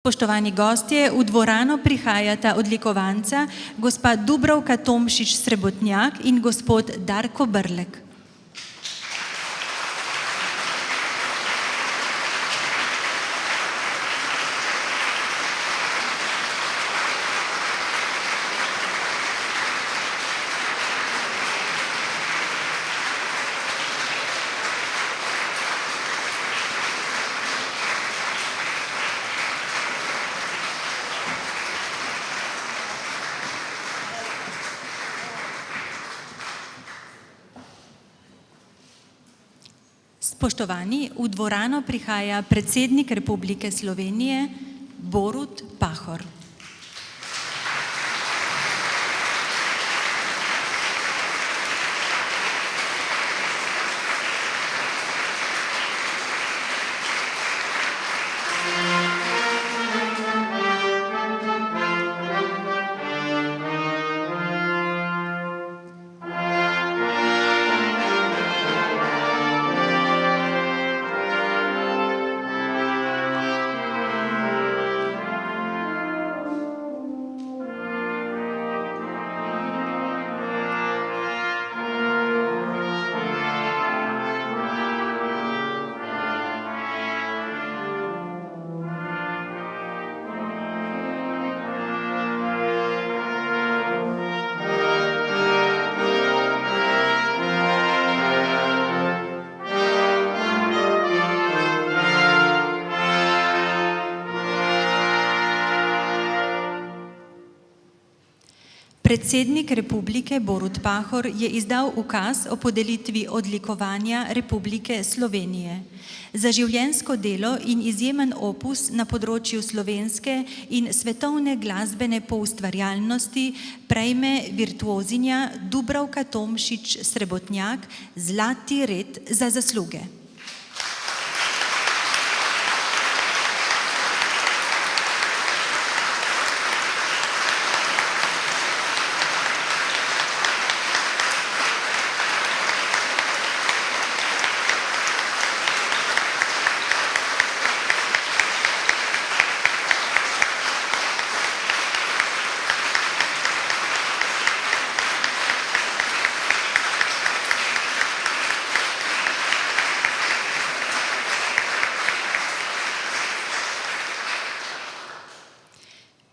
Spoštovani gostje, v dvorano prihajata odlikovanca gospa Dubravka Tomšič Srebotnjak in gospod Darko Brlek. Spoštovani, v dvorano prihaja predsednik Republike Slovenije Borut Pahor. Predsednik Republike Borut Pahor je izdal ukaz o podelitvi odlikovanja Republike Slovenije. Za življenjsko delo in izjemen opus na področju slovenske in svetovne glasbene poustvarjalnosti prejme virtuozinja Dubravka Tomšič Srebotnjak zlati red za zasluge.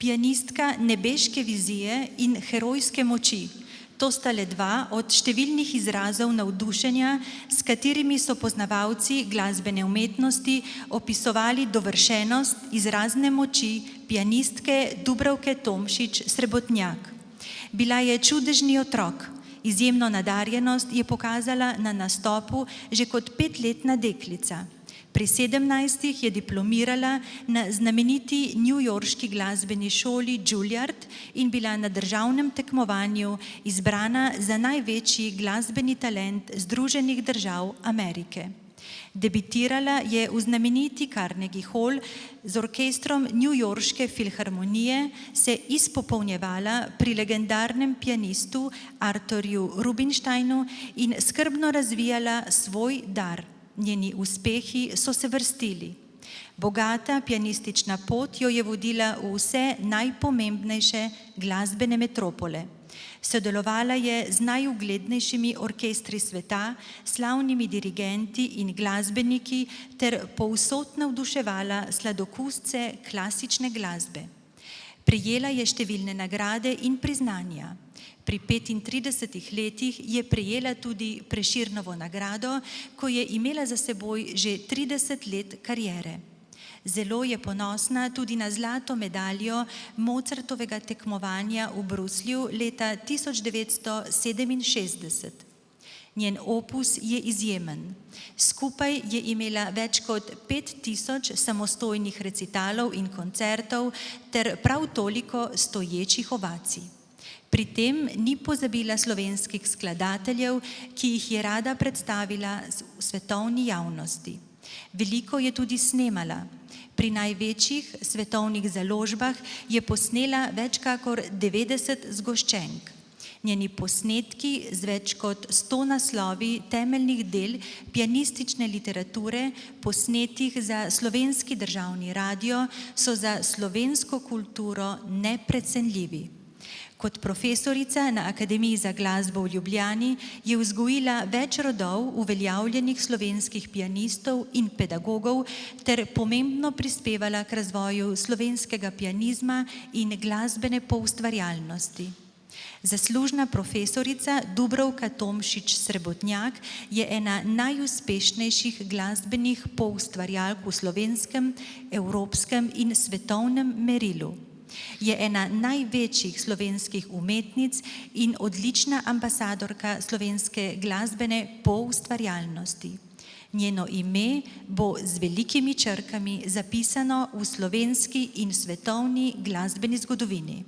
Pianistka nebeške vizije in herojske moči. To sta le dva od številnih izrazov navdušenja, s katerimi so poznavalci glasbene umetnosti opisovali dovršenost izrazne moči pianistke Dubravke Tomšič Srebotnjak. Bila je čudežni otrok. Izjemno nadarjenost je pokazala na nastopu že kot 5-letna deklica. Pri 17 je diplomirala na znameniti newyorški glasbeni šoli Juilliard in bila na državnem tekmovanju izbrana za največji glasbeni talent Združenih držav Amerike. Debitirala je v znameniti Carnegie Hall, z orkestrom newyorške filharmonije se izpopolnjevala pri legendarnem pianistu Arthurju Rubinsteinu in skrbno razvijala svoj dar. Njeni uspehi so se vrstili. Bogata pianistična pot jo je vodila v vse najpomembnejše glasbene metropole. Sodelovala je z najuglednejšimi orkestri sveta, slavnimi dirigenti in glasbeniki ter povsod navduševala sladokusce klasične glasbe. Prejela je številne nagrade in priznanja. Pri 35 letih je prejela tudi Prešernovo nagrado, ko je imela za seboj že 30 let kariere. Zelo je ponosna tudi na zlato medaljo Mozartovega tekmovanja v Bruslju leta 1967. Njen opus je izjemen. Skupaj je imela več kot 5000 samostojnih recitalov in koncertov ter prav toliko stoječih ovacij. Pri tem ni pozabila slovenskih skladateljev, ki jih je rada predstavila v svetovni javnosti. Veliko je tudi snemala. Pri največjih svetovnih založbah je posnela več kakor 90 zgoščenk. Njeni posnetki z več kot 100 naslovi temeljnih del pianistične literature, posnetih za Slovenski državni radio, so za slovensko kulturo neprecenljivi. Kot profesorica na Akademiji za glasbo v Ljubljani je vzgojila več rodov uveljavljenih slovenskih pianistov in pedagogov ter pomembno prispevala k razvoju slovenskega pianizma in glasbene poustvarjalnosti. Zaslužna profesorica Dubravka Tomšič Srebotnjak je ena najuspešnejših glasbenih poustvarjalk v slovenskem, evropskem in svetovnem merilu. Je ena največjih slovenskih umetnic in odlična ambasadorka slovenske glasbene poustvarjalnosti. Njeno ime bo z velikimi črkami zapisano v slovenski in svetovni glasbeni zgodovini.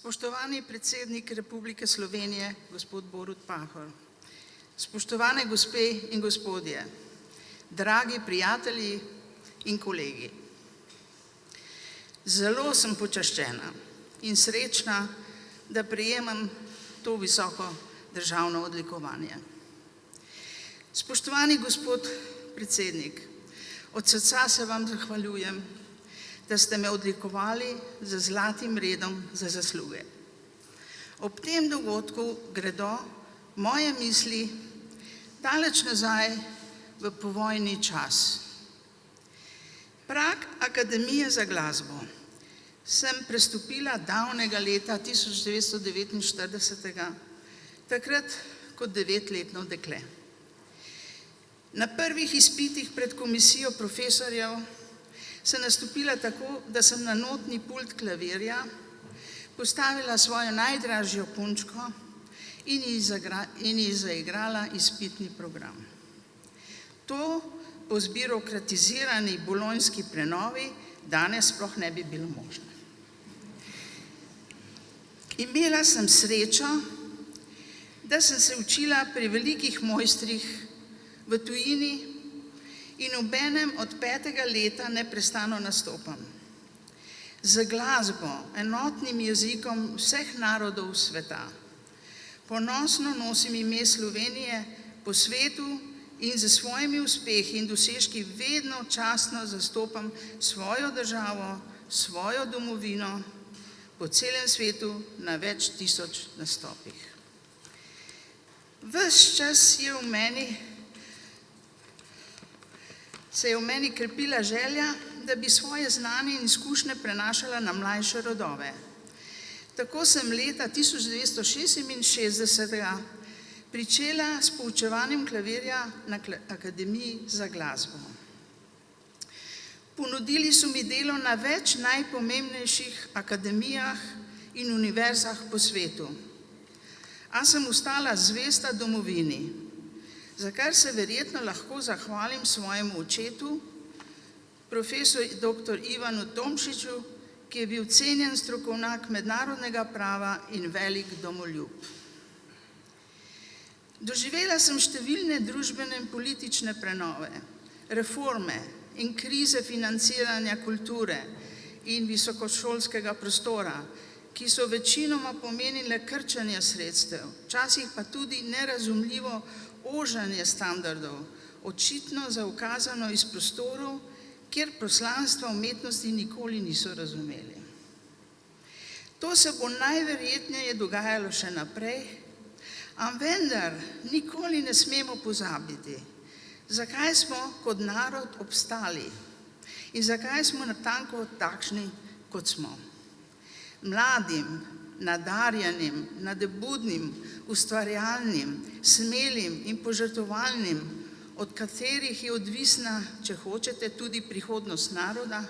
Spoštovani predsednik Republike Slovenije, gospod Borut Pahor, spoštovane gospe in gospodje, dragi prijatelji in kolegi. Zelo sem počaščena in srečna, da prejemam to visoko državno odlikovanje. Spoštovani gospod predsednik, od srca se vam zahvaljujem, da ste me odlikovali z zlatim redom za zasluge. Ob tem dogodku gredo moje misli daleč nazaj v povojni čas. Prag Akademije za glasbo sem prestopila davnega leta 1949, takrat kot 9-letno dekle. Na prvih izpitih pred komisijo profesorjev sem nastopila tako, da sem na notni pult klavirja postavila svojo najdražjo punčko in ji zaigrala izpitni program. To po zbirokratizirani bolonjski prenovi danes sploh ne bi bilo možno. Imela sem srečo, da sem se učila pri velikih mojstrih v tujini in obenem od 5. leta neprestano nastopam. Z glasbo, enotnim jezikom vseh narodov sveta. Ponosno nosim ime Slovenije po svetu in z svojimi uspehi in dosežki vedno častno zastopam svojo državo, svojo domovino po celem svetu na več tisoč nastopih. Ves čas se je v meni krepila želja, da bi svoje znanje in izkušnje prenašala na mlajše rodove. Tako sem leta 1966 pričela s poučevanjem klavirja na Akademiji za glasbo. Ponudili so mi delo na več najpomembnejših akademijah in univerzah po svetu, a sem ostala zvesta domovini, za kar se verjetno lahko zahvalim svojemu očetu, profesor dr. Ivanu Tomšiču, ki je bil cenjen strokovnjak mednarodnega prava in velik domoljub. Doživela sem številne družbene in politične prenove, reforme in krize financiranja kulture in visokošolskega prostora, ki so večinoma pomenile krčenje sredstev, včasih pa tudi nerazumljivo ožanje standardov, očitno zaukazano iz prostorov, kjer poslanstva umetnosti nikoli niso razumeli. To se bo najverjetneje dogajalo še naprej, a vendar nikoli ne smemo pozabiti, zakaj smo kot narod obstali in zakaj smo natanko takšni, kot smo. Mladim, nadarjenim, nadebudnim, ustvarjalnim, smelim in požrtvovalnim, od katerih je odvisna, če hočete, tudi prihodnost naroda,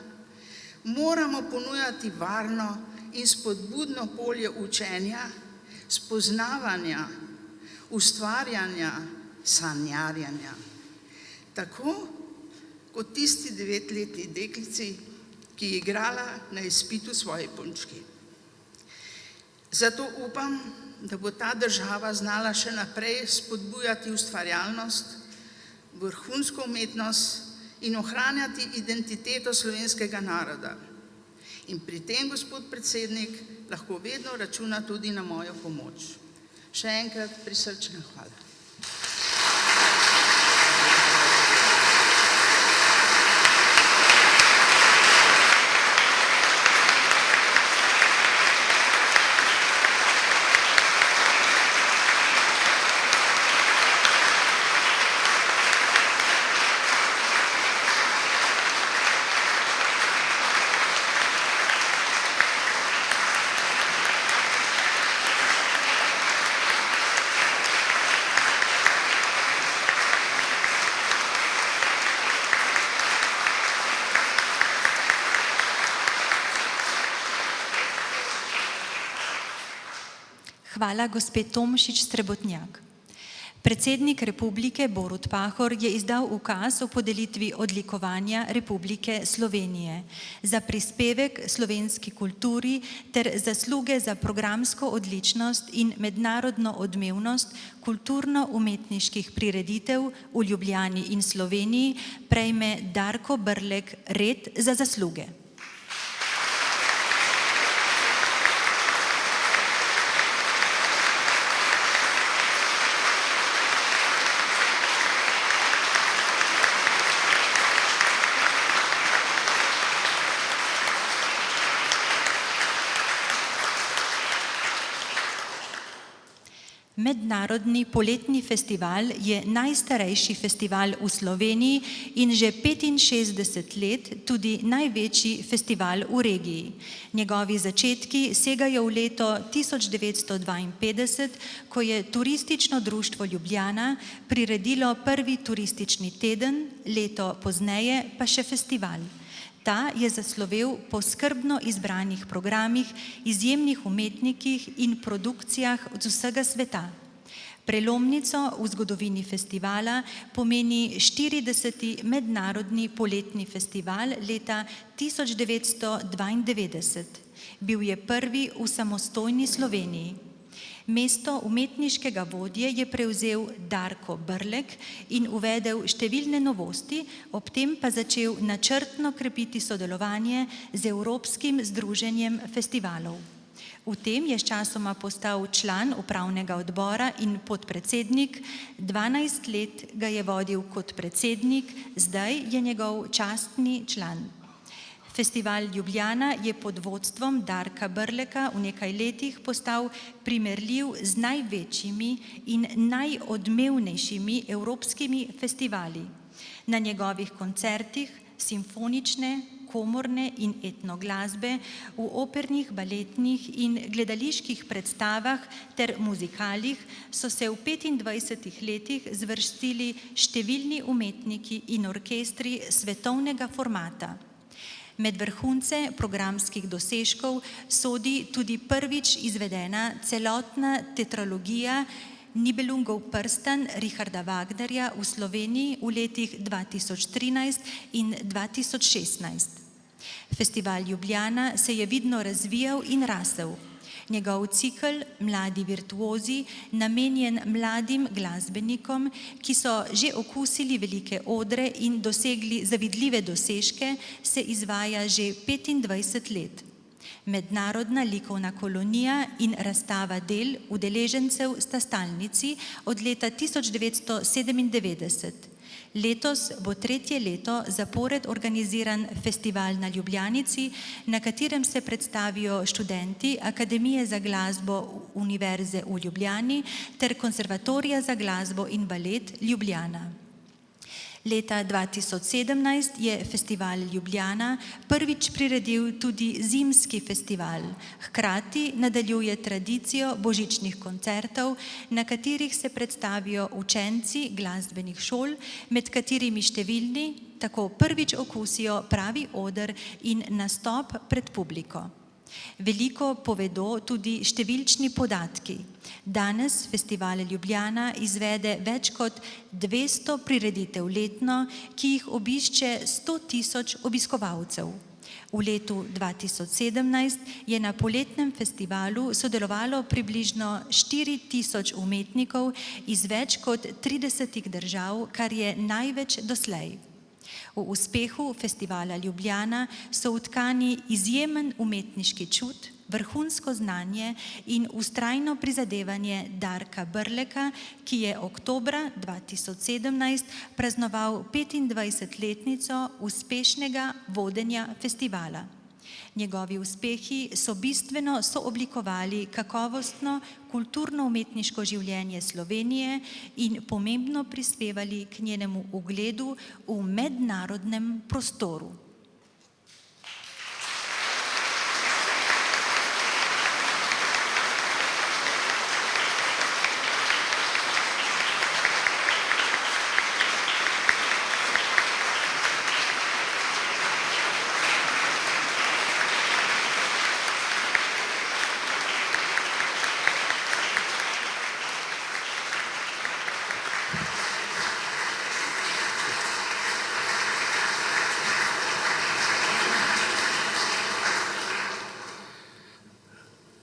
moramo ponujati varno in spodbudno polje učenja, spoznavanja, ustvarjanja, sanjarjanja. Tako kot tisti 9-letni deklici, ki je igrala na izpitu svoje punčki. Zato upam, da bo ta država znala še naprej spodbujati ustvarjalnost, vrhunsko umetnost in ohranjati identiteto slovenskega naroda. In pri tem, gospod predsednik, lahko vedno računa tudi na mojo pomoč. Še enkrat prisrčna hvala. Hvala, gospe Tomšič Srebotnjak. Predsednik Republike Borut Pahor je izdal ukaz o podelitvi odlikovanja Republike Slovenije za prispevek slovenski kulturi ter zasluge za programsko odličnost in mednarodno odmevnost kulturno-umetniških prireditev v Ljubljani in Sloveniji prejme Darko Brlek red za zasluge. Mednarodni poletni festival je najstarejši festival v Sloveniji in že 65 let tudi največji festival v regiji. Njegovi začetki segajo v leto 1952, ko je Turistično društvo Ljubljana priredilo prvi turistični teden, leto pozneje pa še festival. Ta je zaslovel po skrbno izbranih programih, izjemnih umetnikih in produkcijah od vsega sveta. Prelomnico v zgodovini festivala pomeni 40. mednarodni poletni festival leta 1992. Bil je prvi v samostojni Sloveniji. Mesto umetniškega vodje je prevzel Darko Brlek in uvedel številne novosti, ob tem pa začel načrtno krepiti sodelovanje z Evropskim združenjem festivalov. V tem je sčasoma postal član upravnega odbora in podpredsednik, 12 let ga je vodil kot predsednik, zdaj je njegov častni član. Festival Ljubljana je pod vodstvom Darka Brleka v nekaj letih postal primerljiv z največjimi in najodmevnejšimi evropskimi festivali. Na njegovih koncertih simfonične, komorne in etno glasbe, v opernih, baletnih in gledaliških predstavah ter muzikalih so se v 25 letih zvrstili številni umetniki in orkestri svetovnega formata. Med vrhunce programskih dosežkov sodi tudi prvič izvedena celotna tetralogija Nibelungov prstan Richarda Wagnerja v Sloveniji v letih 2013 in 2016. Festival Ljubljana se je vidno razvijal in rasel. Njegov cikel Mladi virtuozi, namenjen mladim glasbenikom, ki so že okusili velike odre in dosegli zavidljive dosežke, se izvaja že 25 let. Mednarodna likovna kolonija in razstava del udeležencev sta stalnici od leta 1997. Letos bo 3. leto zapored organiziran festival na Ljubljanici, na katerem se predstavijo študenti Akademije za glasbo Univerze v Ljubljani ter Konservatorija za glasbo in balet Ljubljana. Leta 2017 je Festival Ljubljana prvič priredil tudi zimski festival, hkrati nadaljuje tradicijo božičnih koncertov, na katerih se predstavijo učenci glasbenih šol, med katerimi številni tako prvič okusijo pravi oder in nastop pred publiko. Veliko povedo tudi številčni podatki. Danes Festival Ljubljana izvede več kot 200 prireditev letno, ki jih obišče 100.000 obiskovalcev. V letu 2017 je na poletnem festivalu sodelovalo približno 4.000 umetnikov iz več kot 30 držav, kar je največ doslej. V uspehu Festivala Ljubljana so vtkani izjemen umetniški čut, vrhunsko znanje in vztrajno prizadevanje Darka Brleka, ki je oktobra 2017 praznoval 25-letnico uspešnega vodenja festivala. Njegovi uspehi so bistveno sooblikovali kakovostno kulturno-umetniško življenje Slovenije in pomembno prispevali k njenemu ugledu v mednarodnem prostoru.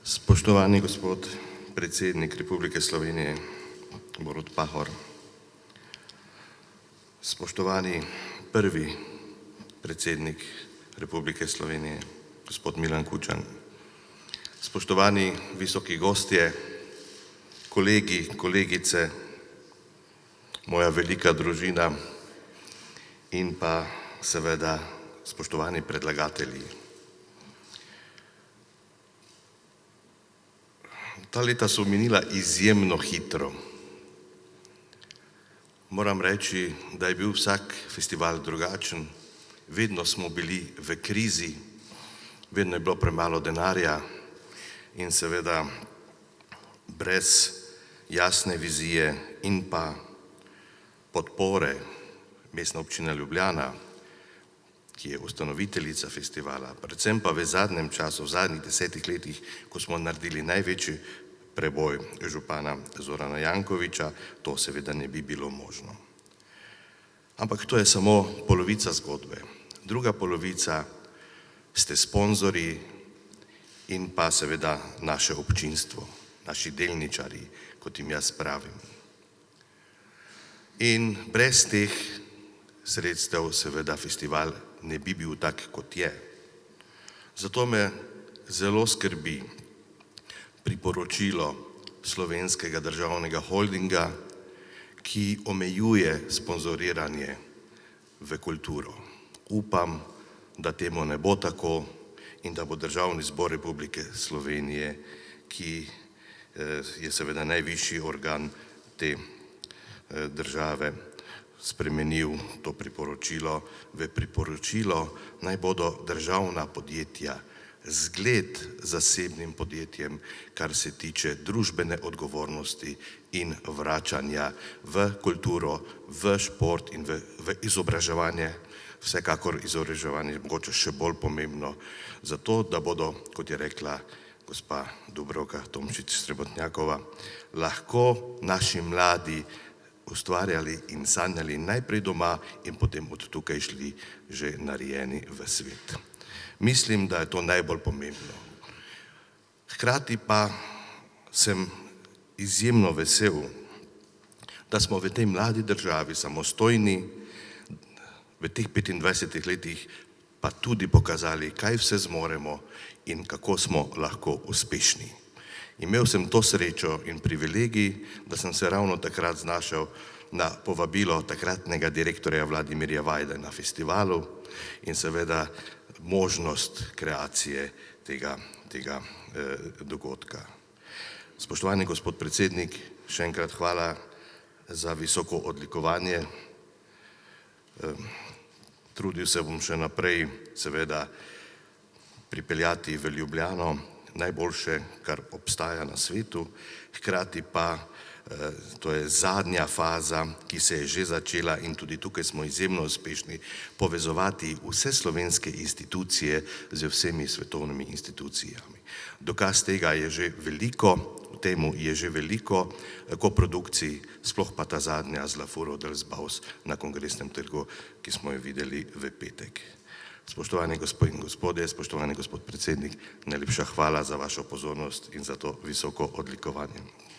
Spoštovani gospod predsednik Republike Slovenije, Borut Pahor, spoštovani prvi predsednik Republike Slovenije, gospod Milan Kučan, spoštovani visoki gostje, kolegi, kolegice, moja velika družina in pa seveda spoštovani predlagatelji. Ta leta so minila izjemno hitro. Moram reči, da je bil vsak festival drugačen, vedno smo bili v krizi, vedno je bilo premalo denarja in seveda brez jasne vizije in pa podpore Mestne občine Ljubljana, ki je ustanoviteljica festivala, predvsem pa v zadnjem času, v zadnjih 10 letih, ko smo naredili največji preboj župana Zorana Jankovića, to seveda ne bi bilo možno. Ampak to je samo polovica zgodbe. Druga polovica ste sponzorji in pa seveda naše občinstvo, naši delničarji, kot jim jaz pravim. In brez teh sredstev seveda festival ne bi bil tak, kot je. Zato me zelo skrbi priporočilo Slovenskega državnega holdinga, ki omejuje sponzoriranje v kulturo. Upam, da temu ne bo tako in da bo Državni zbor Republike Slovenije, ki je seveda najvišji organ te države, spremenil to priporočilo v priporočilo, naj bodo državna podjetja zgled zasebnim podjetjem, kar se tiče družbene odgovornosti in vračanja v kulturo, v šport in v izobraževanje, vsekakor izobraževanje, mogoče še bolj pomembno, zato da bodo, kot je rekla gospa Dubravka Tomšič Srebotnjakova, lahko naši mladi ustvarjali in sanjali najprej doma in potem od tukaj šli že narejeni v svet. Mislim, da je to najbolj pomembno. Hkrati pa sem izjemno vesel, da smo v tej mladi državi samostojni, v teh 25 letih pa tudi pokazali, kaj vse zmoremo in kako smo lahko uspešni. Imel sem to srečo in privilegij, da sem se ravno takrat znašel na povabilo takratnega direktorja Vladimirja Vajde na festivalu in seveda možnost kreacije tega dogodka. Spoštovani gospod predsednik, še enkrat hvala za visoko odlikovanje. Trudil se bom še naprej, seveda, pripeljati v Ljubljano najboljše, kar obstaja na svetu, hkrati pa to je zadnja faza, ki se je že začela in tudi tukaj smo izjemno uspešni, povezovati vse slovenske institucije z vsemi svetovnimi institucijami. Dokaz tega je že veliko, v temu je že veliko koprodukcij, sploh pa ta zadnja z La Furo dels Baus na Kongresnem trgu, ki smo jo videli v petek. Spoštovani gospod in gospodje, spoštovani gospod predsednik, najlepša hvala za vašo pozornost in za to visoko odlikovanje.